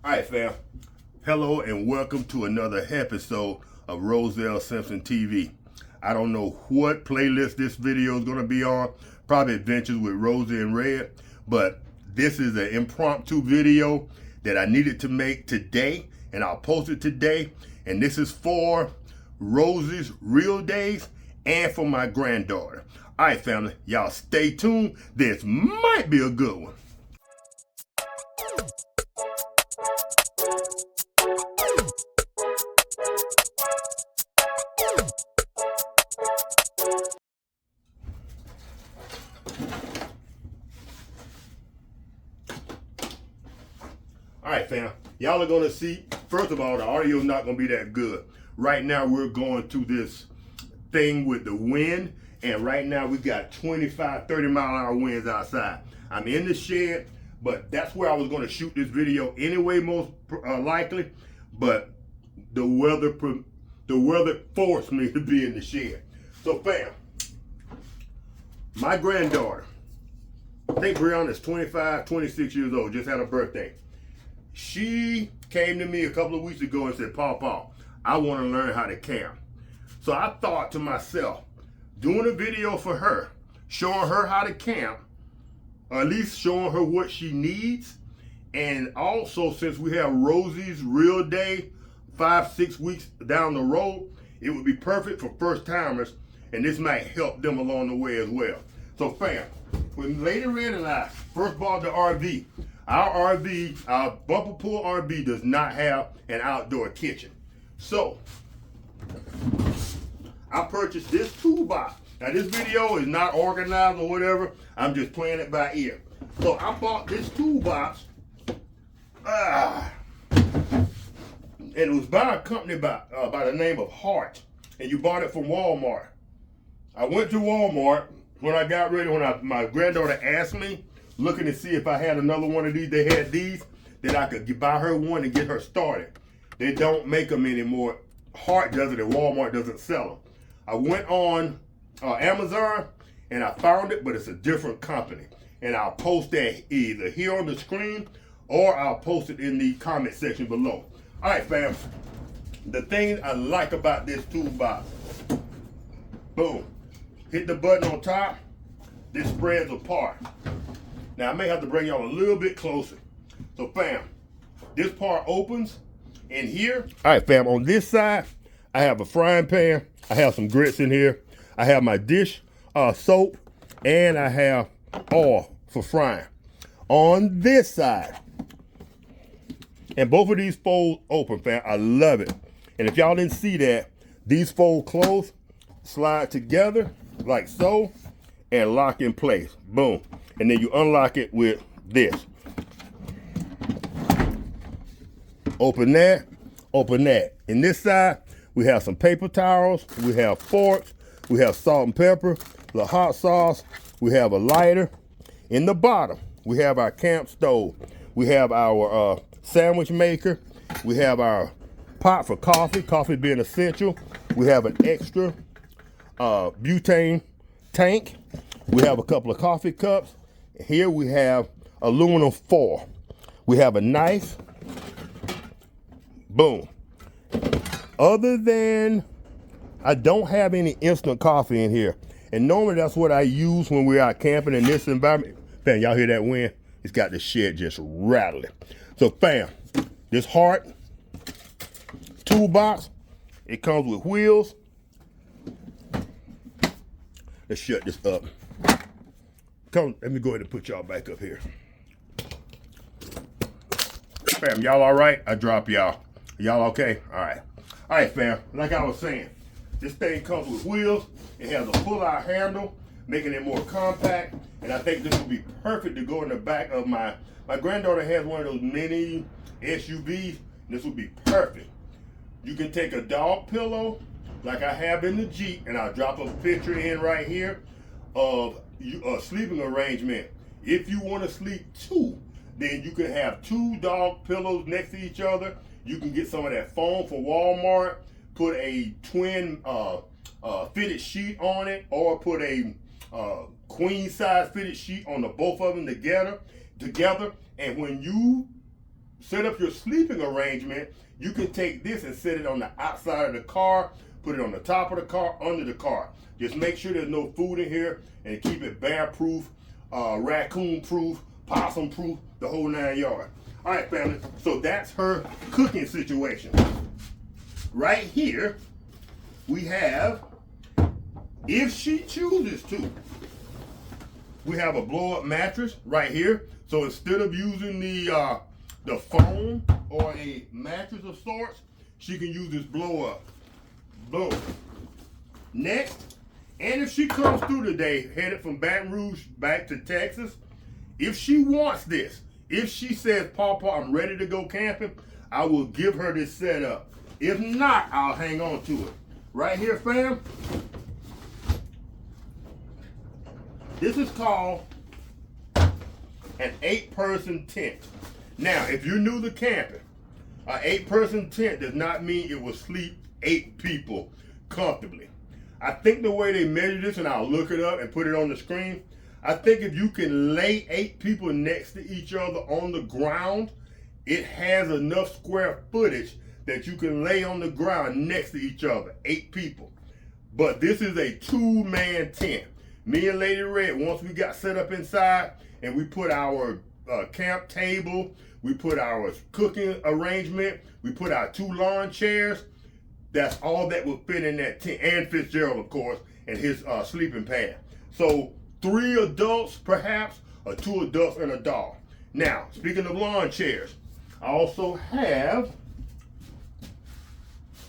All right, fam. Hello and welcome to another episode of Roselle Simpson TV. I don't know what playlist this video is going to be on. Probably Adventures with Rosie and Red. But this is an impromptu video that I needed to make today. And I'll post it today. And this is for Rosie's real days and for my granddaughter. All right, family. Y'all stay tuned. This might be a good one. All right, fam. Y'all are going to see, first of all, the audio is not going to be that good. Right now, we're going to this thing with the wind, and right now we got 25, 30-mile-an-hour winds outside. I'm in the shed, but that's where I was going to shoot this video anyway, most likely, but the weather forced me to be in the shed. So, fam, my granddaughter, I think Brianna's 25, 26 years old, just had a birthday. She came to me a couple of weeks ago and said, Papa, I want to learn how to camp. So I thought to myself, doing a video for her, showing her how to camp, or at least showing her what she needs, and also since we have Rosie's real day 5-6 weeks down the road, it would be perfect for first timers, and this might help them along the way as well. So fam, when Lady Red and I first bought the RV, our bumper pool RV does not have an outdoor kitchen. So, I purchased this toolbox. Now this video is not organized or whatever. I'm just playing it by ear. So I bought this toolbox. And it was by a company by the name of Hart. And you bought it from Walmart. I went to Walmart when I got ready, my granddaughter asked me, looking to see if I had another one of these. They had these, that I could buy her one and get her started. They don't make them anymore. Hart does it and Walmart doesn't sell them. I went on Amazon and I found it, but it's a different company. And I'll post that either here on the screen or I'll post it in the comment section below. All right, fam. The thing I like about this toolbox, boom, hit the button on top, this spreads apart. Now I may have to bring y'all a little bit closer. So fam, this part opens in here. All right, fam, on this side, I have a frying pan. I have some grits in here. I have my dish soap, and I have oil for frying. On this side, and both of these fold open, fam. I love it. And if y'all didn't see that, these fold close, slide together like so, and lock in place. Boom. And then you unlock it with this. Open that, open that. In this side, we have some paper towels, we have forks, we have salt and pepper, the hot sauce, we have a lighter. In the bottom, we have our camp stove. We have our sandwich maker. We have our pot for coffee, coffee being essential. We have an extra butane tank. We have a couple of coffee cups. Here we have aluminum foil. We have a knife. Boom. Other than, I don't have any instant coffee in here. And normally that's what I use when we're out camping in this environment. Fam, y'all hear that wind? It's got the shed just rattling. So fam, this Hart toolbox, it comes with wheels. Let's shut this up. Come, let me go ahead and put y'all back up here. Fam, y'all all right? I drop y'all. Y'all okay? All right. All right, fam. Like I was saying, this thing comes with wheels. It has a pull-out handle, making it more compact. And I think this will be perfect to go in the back of my granddaughter has one of those mini SUVs. This would be perfect. You can take a dog pillow, like I have in the Jeep, and I'll drop a picture in right here of a sleeping arrangement. If you want to sleep two, then you can have two dog pillows next to each other. You can get some of that foam from Walmart, put a twin fitted sheet on it, or put a queen size fitted sheet on the both of them together. And when you set up your sleeping arrangement, you can take this and set it on the outside of the car, put it on the top of the car, under the car. Just make sure there's no food in here and keep it bear-proof, raccoon-proof, possum-proof, the whole 9 yards. All right, family, so that's her cooking situation. Right here, we have, if she chooses to, we have a blow-up mattress right here. So instead of using the foam or a mattress of sorts, she can use this blow-up. Next, and if she comes through today, headed from Baton Rouge back to Texas, if she wants this, if she says, Papa, I'm ready to go camping, I will give her this setup. If not, I'll hang on to it. Right here, fam, this is called an 8-person tent. Now, if you're new to camping, an 8-person tent does not mean it will sleep 8 people comfortably. I think the way they measure this, and I'll look it up and put it on the screen, I think if you can lay 8 people next to each other on the ground, it has enough square footage that you can lay on the ground next to each other, 8 people. But this is a 2-man tent. Me and Lady Red, once we got set up inside and we put our camp table, we put our cooking arrangement, we put our 2 lawn chairs, that's all that will fit in that tent, and Fitzgerald, of course, and his sleeping pad. So 3 adults, perhaps, or 2 adults and a dog. Now, speaking of lawn chairs, I also have,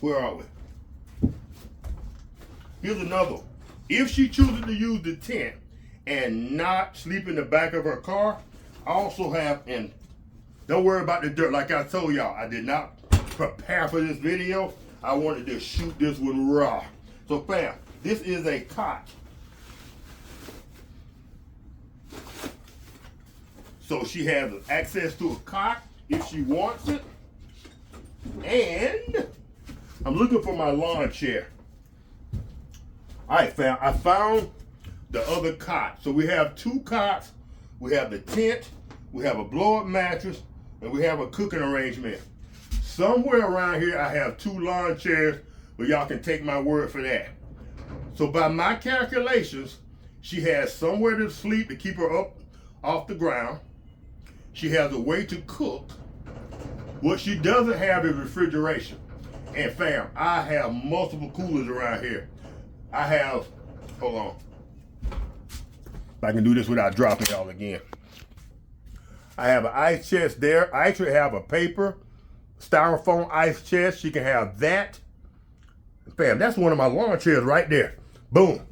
where are we? Here's another one. If she chooses to use the tent and not sleep in the back of her car, I also have, and don't worry about the dirt. Like I told y'all, I did not prepare for this video. I wanted to shoot this one raw. So fam, this is a cot. So she has access to a cot if she wants it. And I'm looking for my lawn chair. All right, fam, I found the other cot. So we have 2 cots. We have the tent, we have a blow-up mattress, and we have a cooking arrangement. Somewhere around here, I have 2 lawn chairs, but y'all can take my word for that. So by my calculations, she has somewhere to sleep to keep her up off the ground. She has a way to cook. What she doesn't have is refrigeration. And fam, I have multiple coolers around here. I have, hold on. If I can do this without dropping y'all again. I have an ice chest there. I actually have a paper styrofoam ice chest. She can have that. Fam, that's one of my lawn chairs right there. Boom.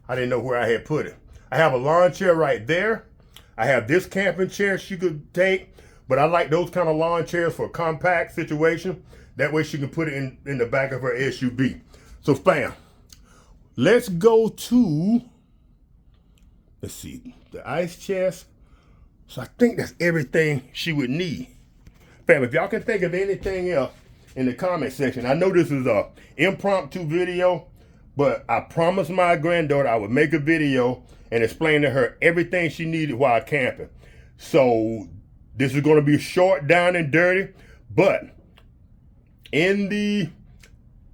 I didn't know where I had put it. I have a lawn chair right there. I have this camping chair she could take, but I like those kind of lawn chairs for a compact situation. That way she can put it in the back of her SUV. So fam, let's go to, let's see, the ice chest. So I think that's everything she would need. Fam, if y'all can think of anything else in the comment section. I know this is a impromptu video, but I promised my granddaughter I would make a video and explain to her everything she needed while camping. So this is going to be short, down, and dirty, but in the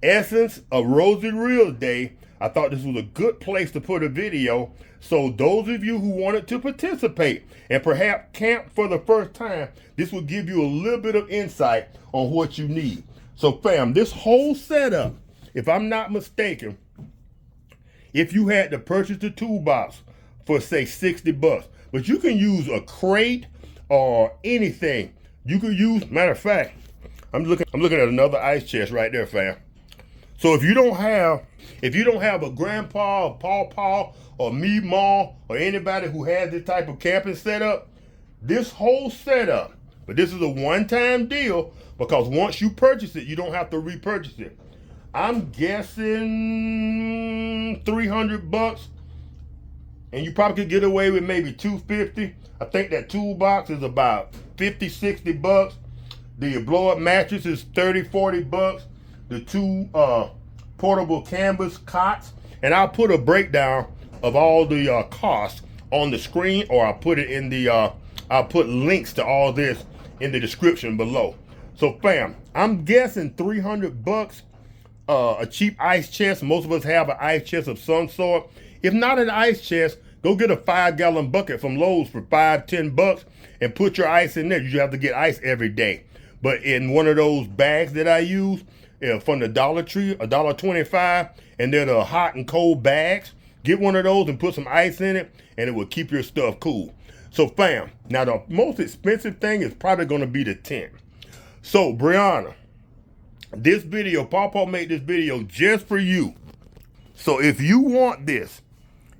essence of Rosie Real Day, I thought this was a good place to put a video. So those of you who wanted to participate and perhaps camp for the first time, this will give you a little bit of insight on what you need. So fam, this whole setup, if I'm not mistaken, if you had to purchase the toolbox for say 60 bucks, but you can use a crate or anything. You could use, matter of fact, I'm looking at another ice chest right there, fam. So if you don't have a grandpa or pawpaw or me, mom, or anybody who has this type of camping setup, this whole setup, but this is a one-time deal because once you purchase it, you don't have to repurchase it. I'm guessing 300 bucks, and you probably could get away with maybe 250. I think that toolbox is about 50, 60 bucks. The blow-up mattress is 30, 40 bucks. The 2 portable canvas cots, and I'll put a breakdown of all the costs on the screen, or I'll put it in the I'll put links to all this in the description below. So fam, I'm guessing 300 bucks, a cheap ice chest. Most of us have an ice chest of some sort. If not an ice chest, go get a 5-gallon bucket from Lowe's for $5-10 bucks and put your ice in there. You have to get ice every day. But in one of those bags that I use from the Dollar Tree, $1.25, and they're the hot and cold bags, get one of those and put some ice in it, and it will keep your stuff cool. So fam, now the most expensive thing is probably gonna be the tent. So Brianna, this video, Pawpaw made this video just for you. So if you want this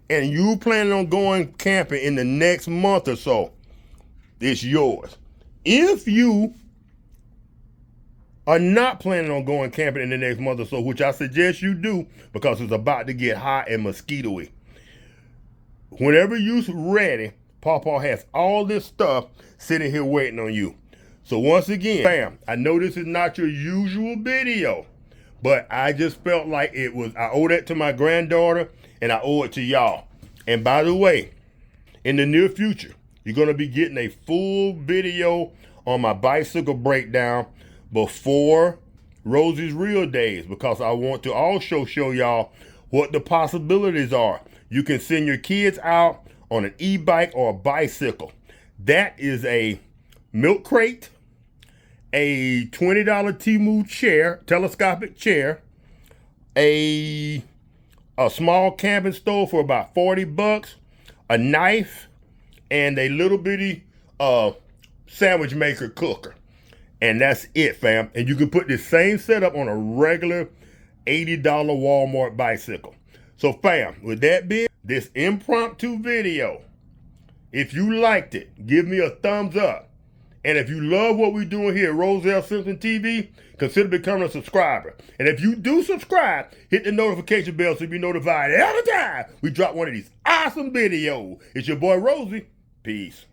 and you planning on going camping in the next month or so, it's yours. If you are not planning on going camping in the next month or so, which I suggest you do because it's about to get hot and mosquito-y, whenever you're ready, Pawpaw has all this stuff sitting here waiting on you. So once again, bam, I know this is not your usual video, but I just felt like I owe that to my granddaughter and I owe it to y'all. And by the way, in the near future, you're gonna be getting a full video on my bicycle breakdown before Rosie's Real Days, because I want to also show y'all what the possibilities are. You can send your kids out on an e-bike or a bicycle. That is a milk crate, a $20 Temu chair, telescopic chair, a small camping stove for about 40 bucks, a knife, and a little bitty sandwich maker cooker. And that's it, fam. And you can put this same setup on a regular $80 Walmart bicycle. So fam, with that being this impromptu video, if you liked it, give me a thumbs up. And if you love what we're doing here at Roselle Simpson TV, consider becoming a subscriber. And if you do subscribe, hit the notification bell so you'll be notified every time we drop one of these awesome videos. It's your boy Rosie. Peace.